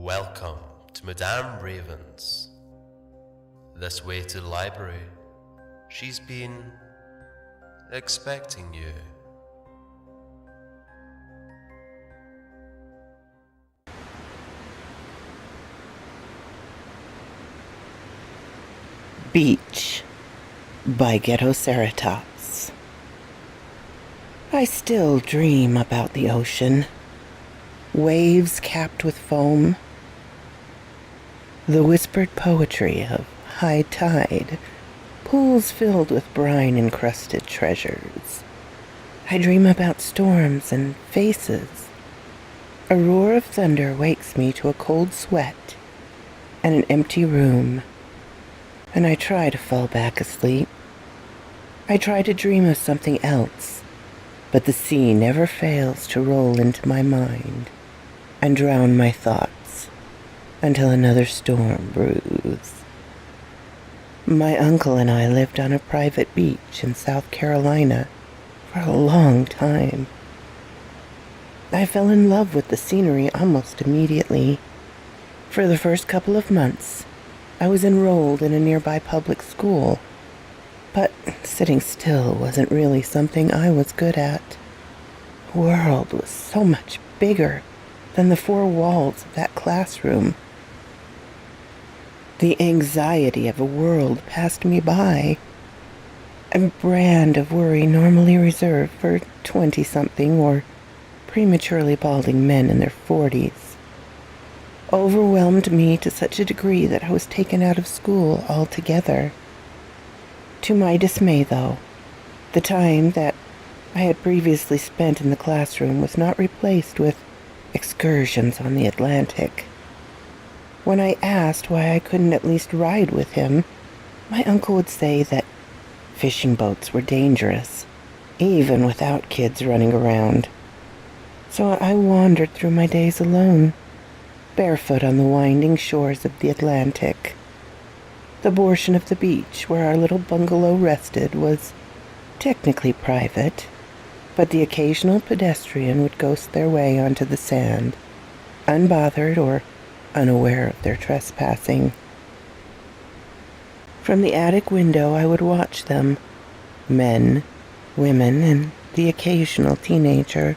Welcome to Madame Raven's. This way to the library. She's been expecting you. Beach by Ghettoceratops. I still dream about the ocean. Waves capped with foam. The whispered poetry of high tide. Pools filled with brine-encrusted treasures. I dream about storms and faces. A roar of thunder wakes me to a cold sweat and an empty room. And I try to fall back asleep. I try to dream of something else, but the sea never fails to roll into my mind and drown my thoughts until another storm brews. My uncle and I lived on a private beach in South Carolina for a long time. I fell in love with the scenery almost immediately. For the first couple of months, I was enrolled in a nearby public school, but sitting still wasn't really something I was good at. The world was so much bigger than the four walls of that classroom. The anxiety of a world passed me by, a brand of worry normally reserved for 20-something or prematurely balding men in their 40s. Overwhelmed me to such a degree that I was taken out of school altogether. To my dismay, though, the time that I had previously spent in the classroom was not replaced with excursions on the Atlantic. When I asked why I couldn't at least ride with him, my uncle would say that fishing boats were dangerous, even without kids running around. So I wandered through my days alone, barefoot on the winding shores of the Atlantic. The portion of the beach where our little bungalow rested was technically private, but the occasional pedestrian would ghost their way onto the sand, unbothered or unaware of their trespassing. From the attic window I would watch them, men, women, and the occasional teenager.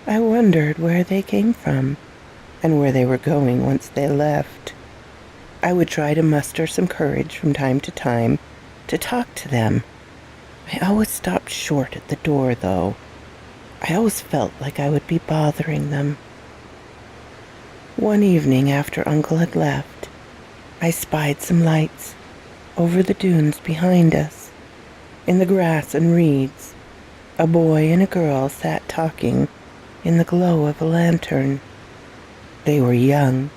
I wondered where they came from and where they were going once they left. I would try to muster some courage from time to time to talk to them. I always stopped short at the door, though. I always felt like I would be bothering them. One evening after Uncle had left, I spied some lights over the dunes behind us. In the grass and reeds, a boy and a girl sat talking in the glow of a lantern. They were young,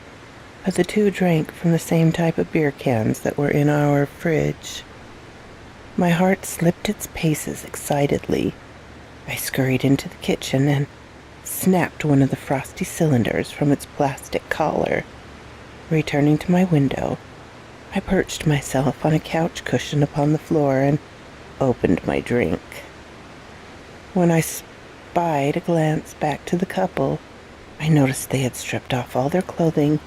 but the two drank from the same type of beer cans that were in our fridge. My heart slipped its paces excitedly. I scurried into the kitchen and snapped one of the frosty cylinders from its plastic collar. Returning to my window, I perched myself on a couch cushion upon the floor and opened my drink. When I spied a glance back to the couple, I noticed they had stripped off all their clothing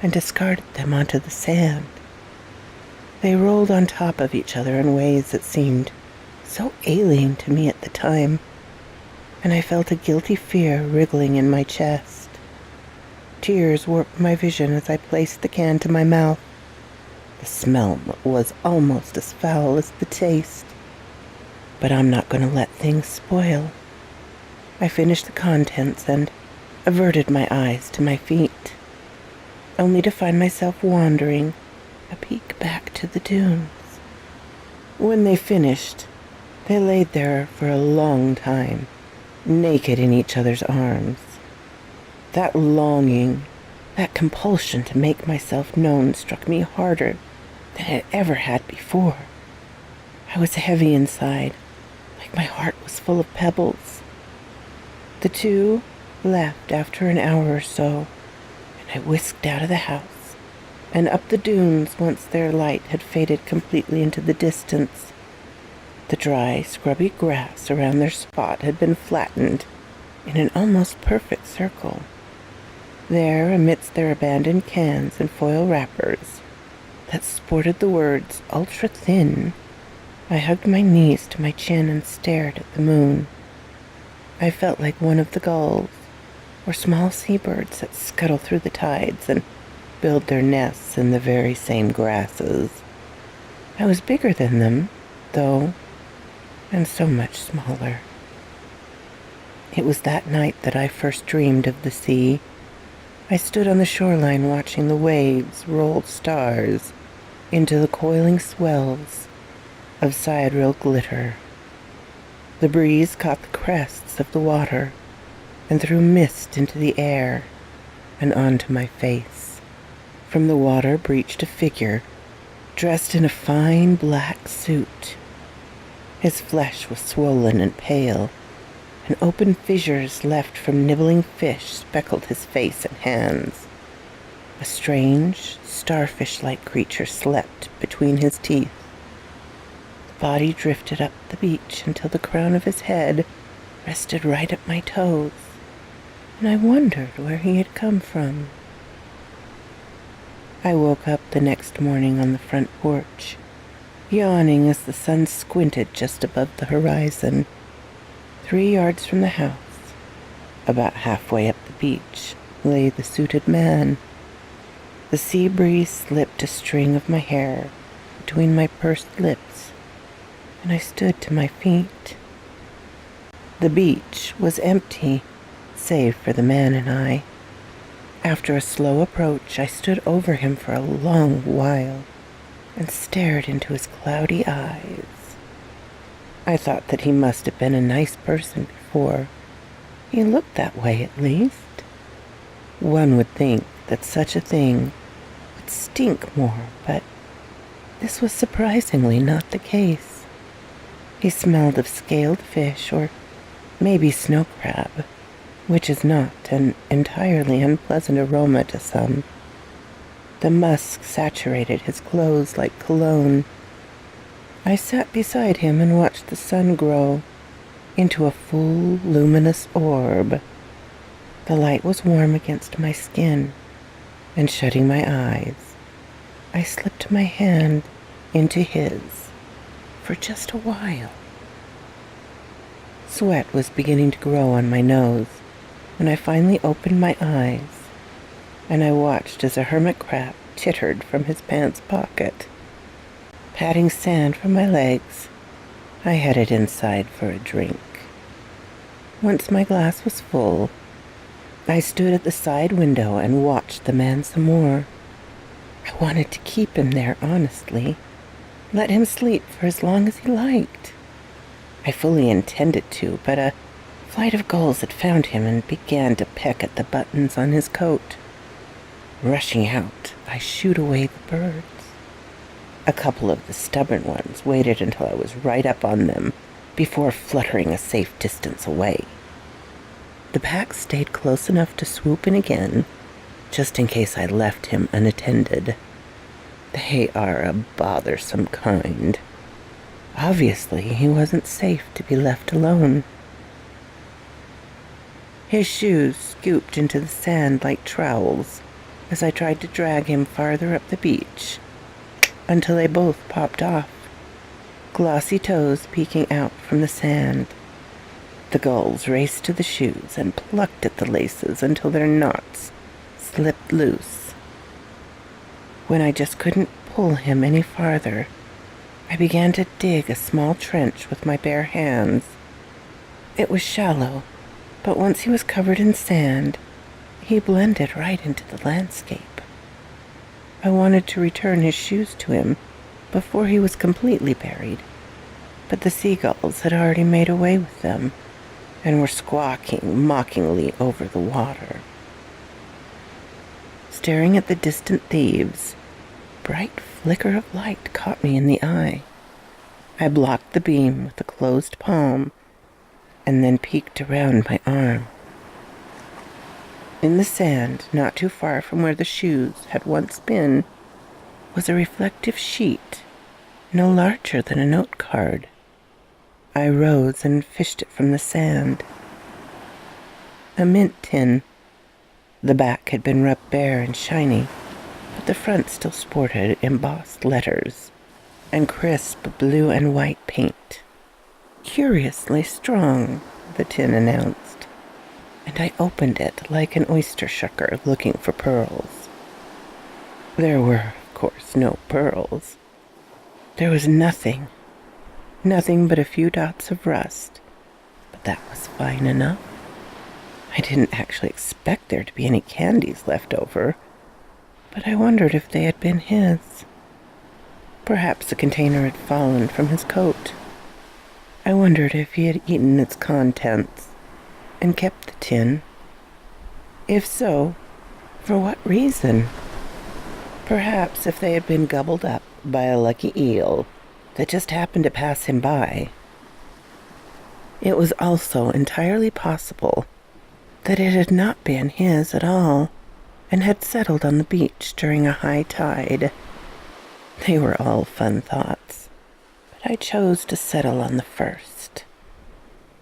and discarded them onto the sand. They rolled on top of each other in ways that seemed so alien to me at the time, and I felt a guilty fear wriggling in my chest. Tears warped my vision as I placed the can to my mouth. The smell was almost as foul as the taste, but I'm not going to let things spoil. I finished the contents and averted my eyes to my feet, only to find myself wandering a peek back to the dunes. When they finished, they laid there for a long time, naked in each other's arms. That longing, that compulsion to make myself known struck me harder than it ever had before. I was heavy inside, like my heart was full of pebbles. The two left after an hour or so, and I whisked out of the house and up the dunes once their light had faded completely into the distance. The dry, scrubby grass around their spot had been flattened in an almost perfect circle. There, amidst their abandoned cans and foil wrappers that sported the words ultra-thin, I hugged my knees to my chin and stared at the moon. I felt like one of the gulls, or small seabirds that scuttle through the tides and build their nests in the very same grasses. I was bigger than them, though, and so much smaller. It was that night that I first dreamed of the sea. I stood on the shoreline watching the waves roll stars into the coiling swells of sidereal glitter. The breeze caught the crests of the water and threw mist into the air and onto my face. From the water breached a figure dressed in a fine black suit. His flesh was swollen and pale, and open fissures left from nibbling fish speckled his face and hands. A strange, starfish-like creature slept between his teeth. The body drifted up the beach until the crown of his head rested right at my toes, and I wondered where he had come from. I woke up the next morning on the front porch, yawning as the sun squinted just above the horizon. 3 yards from the house, about halfway up the beach, lay the suited man. The sea breeze slipped a string of my hair between my pursed lips, and I stood to my feet. The beach was empty, save for the man and I. After a slow approach, I stood over him for a long while and stared into his cloudy eyes. I thought that he must have been a nice person before. He looked that way, at least. One would think that such a thing would stink more, but this was surprisingly not the case. He smelled of scaled fish, or maybe snow crab, which is not an entirely unpleasant aroma to some. The musk saturated his clothes like cologne. I sat beside him and watched the sun grow into a full, luminous orb. The light was warm against my skin, and shutting my eyes, I slipped my hand into his for just a while. Sweat was beginning to grow on my nose when I finally opened my eyes, and I watched as a hermit crab tittered from his pants pocket. Patting sand from my legs, I headed inside for a drink. Once my glass was full, I stood at the side window and watched the man some more. I wanted to keep him there, honestly. Let him sleep for as long as he liked. I fully intended to, but a flight of gulls had found him and began to peck at the buttons on his coat. Rushing out, I shooed away the birds. A couple of the stubborn ones waited until I was right up on them before fluttering a safe distance away. The pack stayed close enough to swoop in again, just in case I left him unattended. They are a bothersome kind. Obviously, he wasn't safe to be left alone. His shoes scooped into the sand like trowels as I tried to drag him farther up the beach, until they both popped off, glossy toes peeking out from the sand. The gulls raced to the shoes and plucked at the laces until their knots slipped loose. When I just couldn't pull him any farther, I began to dig a small trench with my bare hands. It was shallow, but once he was covered in sand, he blended right into the landscape. I wanted to return his shoes to him before he was completely buried, but the seagulls had already made away with them and were squawking mockingly over the water. Staring at the distant thieves, a bright flicker of light caught me in the eye. I blocked the beam with a closed palm and then peeked around my arm. In the sand, not too far from where the shoes had once been, was a reflective sheet, no larger than a note card. I rose and fished it from the sand. A mint tin. The back had been rubbed bare and shiny, but the front still sported embossed letters and crisp blue and white paint. "Curiously strong," the tin announced, and I opened it like an oyster shucker looking for pearls. There were, of course, no pearls. There was nothing but a few dots of rust, but that was fine enough. I didn't actually expect there to be any candies left over, but I wondered if they had been his. Perhaps the container had fallen from his coat. I wondered if he had eaten its contents and kept the tin. If so, for what reason? Perhaps if they had been gobbled up by a lucky eel that just happened to pass him by. It was also entirely possible that it had not been his at all and had settled on the beach during a high tide. They were all fun thoughts, but I chose to settle on the first.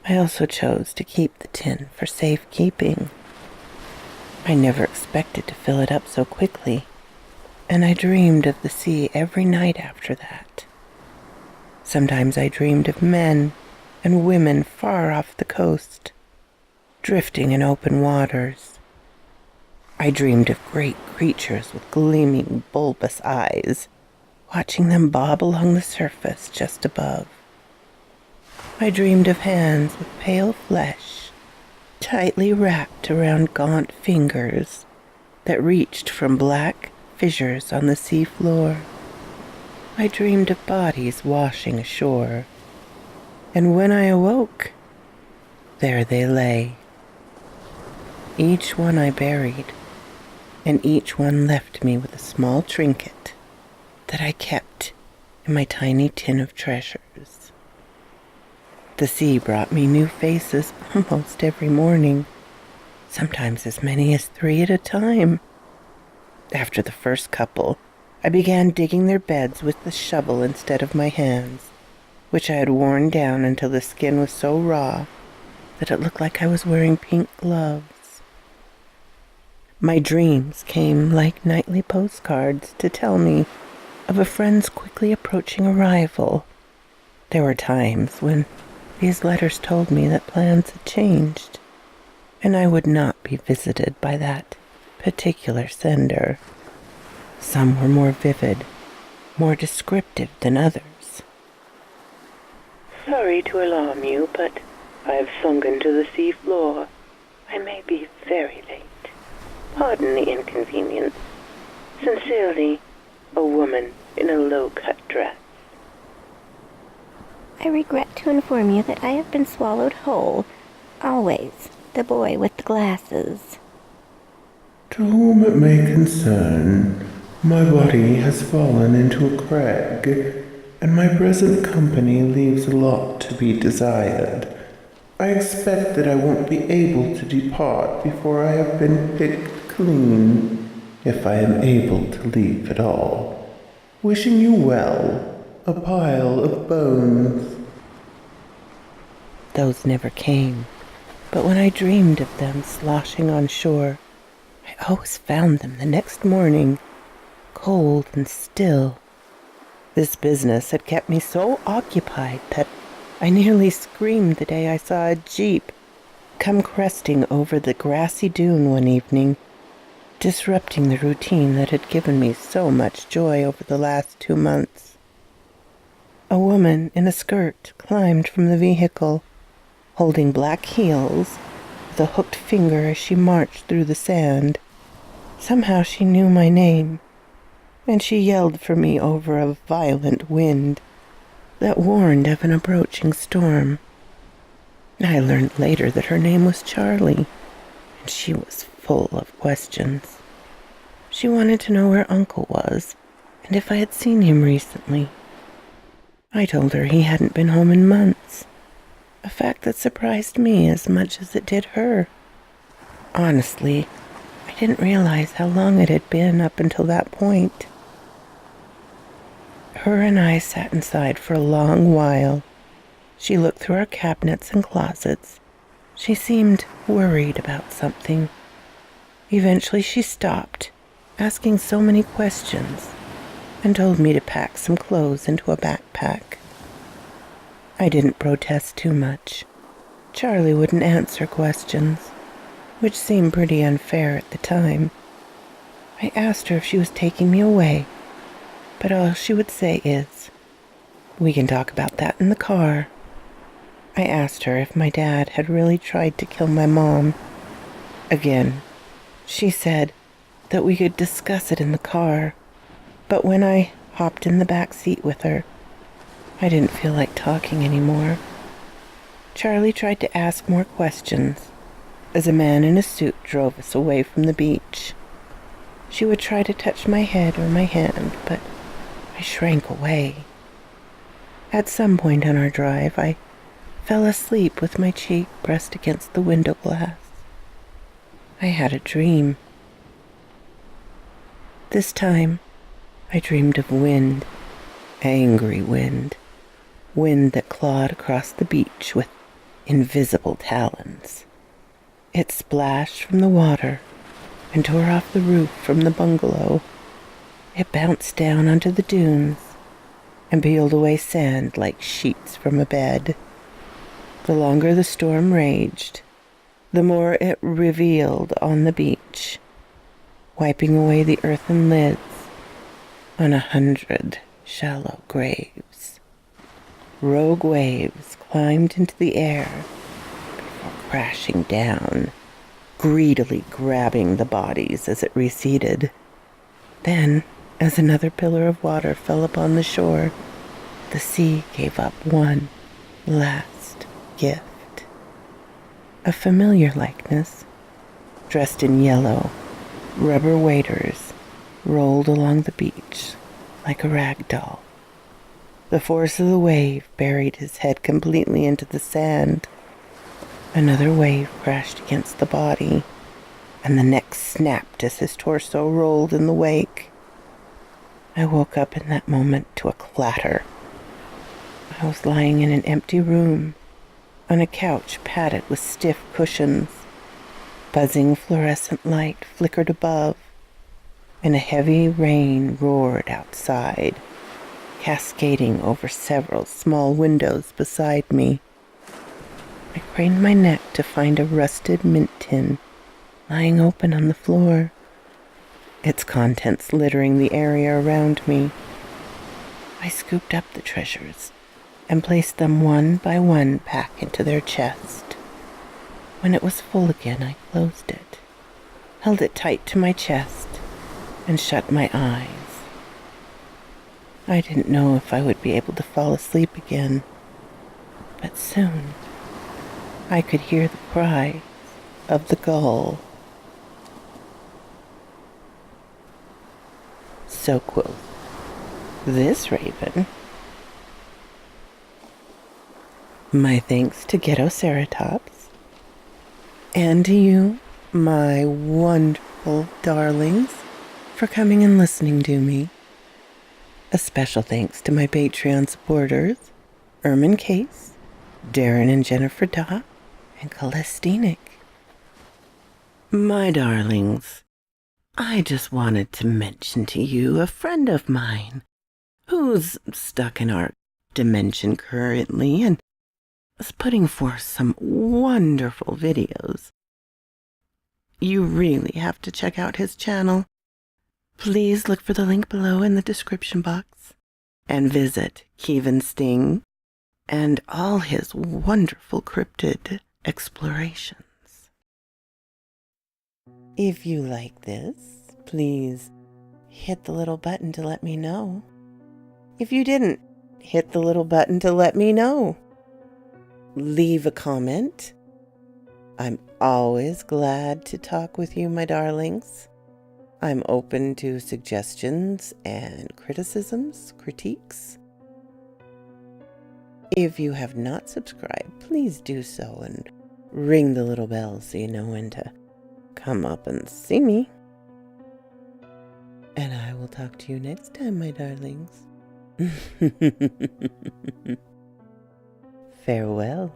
I also chose to keep the tin for safekeeping. I never expected to fill it up so quickly, and I dreamed of the sea every night after that. Sometimes I dreamed of men and women far off the coast, drifting in open waters. I dreamed of great creatures with gleaming, bulbous eyes, watching them bob along the surface just above. I dreamed of hands with pale flesh, tightly wrapped around gaunt fingers that reached from black fissures on the sea floor. I dreamed of bodies washing ashore, and when I awoke, there they lay. Each one I buried, and each one left me with a small trinket that I kept in my tiny tin of treasures. The sea brought me new faces almost every morning, sometimes as many as 3 at a time. After the first couple, I began digging their beds with the shovel instead of my hands, which I had worn down until the skin was so raw that it looked like I was wearing pink gloves. My dreams came like nightly postcards to tell me of a friend's quickly approaching arrival. There were times when these letters told me that plans had changed, and I would not be visited by that particular sender. Some were more vivid, more descriptive than others. "Sorry to alarm you, but I've sunken to the sea floor. I may be very late. Pardon the inconvenience. Sincerely, a woman in a low-cut dress." I regret to inform you that I have been swallowed whole. Always, the boy with the glasses. To whom it may concern, my body has fallen into a crag, and my present company leaves a lot to be desired. I expect that I won't be able to depart before I have been picked clean, if I am able to leave at all. Wishing you well, a pile of bones. Those never came, but when I dreamed of them sloshing on shore, I always found them the next morning, cold and still. This business had kept me so occupied that I nearly screamed the day I saw a jeep come cresting over the grassy dune one evening, disrupting the routine that had given me so much joy over the last 2 months. A woman in a skirt climbed from the vehicle, holding black heels with a hooked finger as she marched through the sand. Somehow she knew my name, and she yelled for me over a violent wind that warned of an approaching storm. I learned later that her name was Charlie, and she was full of questions. She wanted to know where Uncle was, and if I had seen him recently. I told her he hadn't been home in months, a fact that surprised me as much as it did her. Honestly, I didn't realize how long it had been up until that point. Her and I sat inside for a long while. She looked through our cabinets and closets. She seemed worried about something. Eventually she stopped, asking so many questions, and told me to pack some clothes into a backpack. I didn't protest too much. Charlie wouldn't answer questions, which seemed pretty unfair at the time. I asked her if she was taking me away, but all she would say is, "We can talk about that in the car." I asked her if my dad had really tried to kill my mom. Again, she said that we could discuss it in the car, but when I hopped in the back seat with her, I didn't feel like talking anymore. Charlie tried to ask more questions as a man in a suit drove us away from the beach. She would try to touch my head or my hand, but I shrank away. At some point on our drive, I fell asleep with my cheek pressed against the window glass. I had a dream. This time, I dreamed of wind, angry wind that clawed across the beach with invisible talons. It splashed from the water and tore off the roof from the bungalow. It bounced down onto the dunes and peeled away sand like sheets from a bed. The longer the storm raged, the more it revealed on the beach, wiping away the earthen lids on 100 shallow graves. Rogue waves climbed into the air before crashing down, greedily grabbing the bodies as it receded. Then, as another pillar of water fell upon the shore, the sea gave up one last gift. A familiar likeness, dressed in yellow, rubber waders, rolled along the beach like a rag doll. The force of the wave buried his head completely into the sand. Another wave crashed against the body, and the neck snapped as his torso rolled in the wake. I woke up in that moment to a clatter. I was lying in an empty room, on a couch padded with stiff cushions. Buzzing fluorescent light flickered above, and a heavy rain roared outside, cascading over several small windows beside me. I craned my neck to find a rusted mint tin lying open on the floor, its contents littering the area around me. I scooped up the treasures and placed them one by one back into their chest. When it was full again, I closed it, held it tight to my chest, and shut my eyes. I didn't know if I would be able to fall asleep again, but soon I could hear the cries of the gull. So quoth this raven. My thanks to Gettoceratops, and to you, my wonderful darlings, for coming and listening to me. A special thanks to my Patreon supporters, Ermin Case, Darren and Jennifer Da, and Calistinic. My darlings, I just wanted to mention to you a friend of mine who's stuck in our dimension currently and is putting forth some wonderful videos. You really have to check out his channel. Please look for the link below in the description box and visit Kephen Sting and all his wonderful cryptid explorations. If you like this, please hit the little button to let me know. If you didn't, hit the little button to let me know. Leave a comment. I'm always glad to talk with you, my darlings. I'm open to suggestions and criticisms, critiques. If you have not subscribed, please do so and ring the little bell so you know when to come up and see me. And I will talk to you next time, my darlings. Farewell.